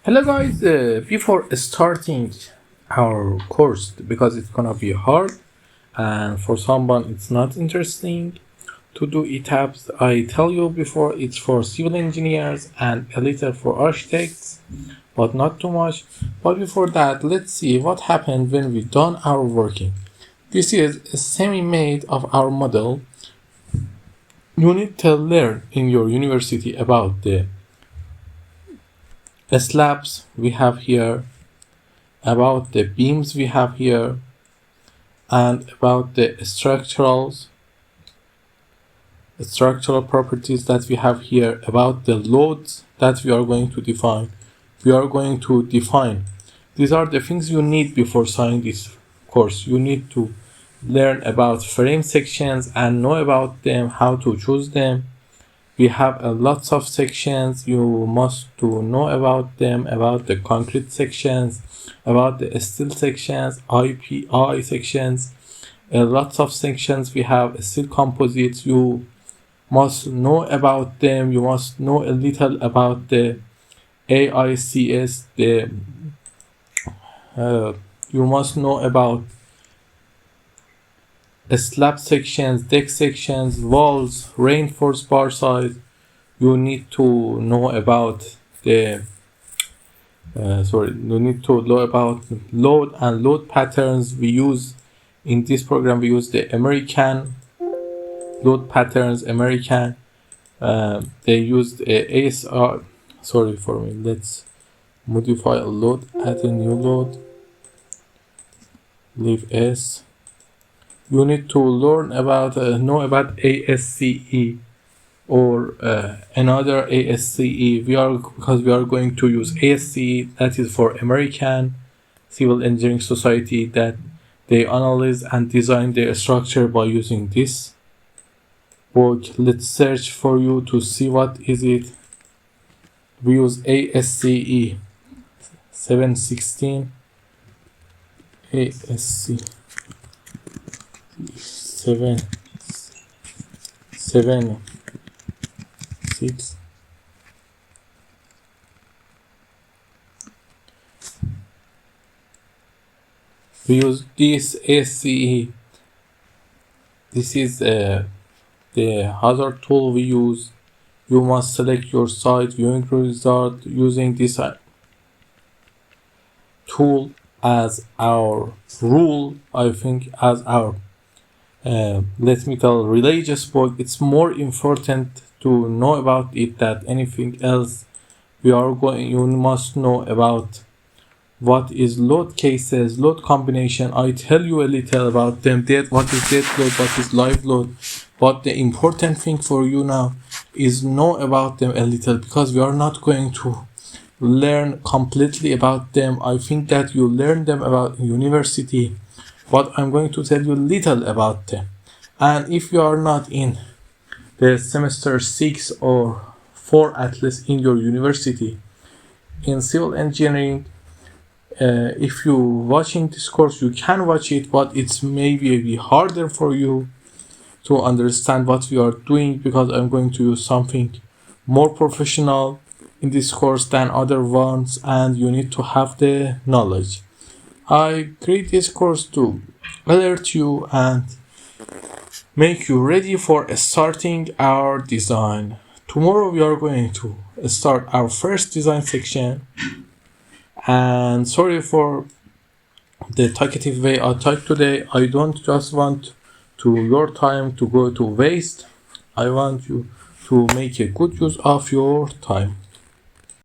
Hello guys, before starting our course, because it's gonna be hard and for someone it's not interesting to do ETABs, I tell you before it's for civil engineers and a little for architects, but not too much. But before that, let's see what happened when we done our working. This is a semi-made of our model. You need to learn in your university about the slabs we have here, about the beams we have here, and about the structural properties that we have here, about the loads that we are going to define. These are the things you need before signing this course. You need to learn about frame sections and know about them, how to choose them. We have lots of sections. You must to know about them, about the concrete sections, about the steel sections, IPI sections, lots of sections. We have steel composites. You must know about them. You must know a little about the AICS. You must know about slab sections, deck sections, walls, reinforced bar size. You need to know about the you need to know about load and load patterns. We use in this program we use the American load patterns. They used ASR. Sorry for me. Let's modify a load, add a new load, leave S. You need to learn about know about ASCE or another ASCE. Because we are going to use ASCE, that is for American Civil Engineering Society, that they analyze and design their structure by using this book. Let's search for you to see what is it. We use ASCE 716, ASCE 776. We use this ASCE. This is the hazard tool we use. You must select your site viewing result using this tool as our rule. I think as our let me tell religious book. It's more important to know about it than anything else. You must know about what is load cases, load combination. I tell you a little about them. What is dead load, what is live load. But the important thing for you now is know about them a little, because we are not going to learn completely about them. I think that you learn them about university, but I'm going to tell you little about them. And if you are not in the semester 6 or 4 at least in your university in civil engineering, if you watching this course, you can watch it, but it's maybe a bit harder for you to understand what we are doing, because I'm going to use something more professional in this course than other ones, and you need to have the knowledge. I create this course to alert you and make you ready for starting our design. Tomorrow we are going to start our first design section. And sorry for the talkative way I talk today. I don't just want your time to go to waste. I want you to make a good use of your time.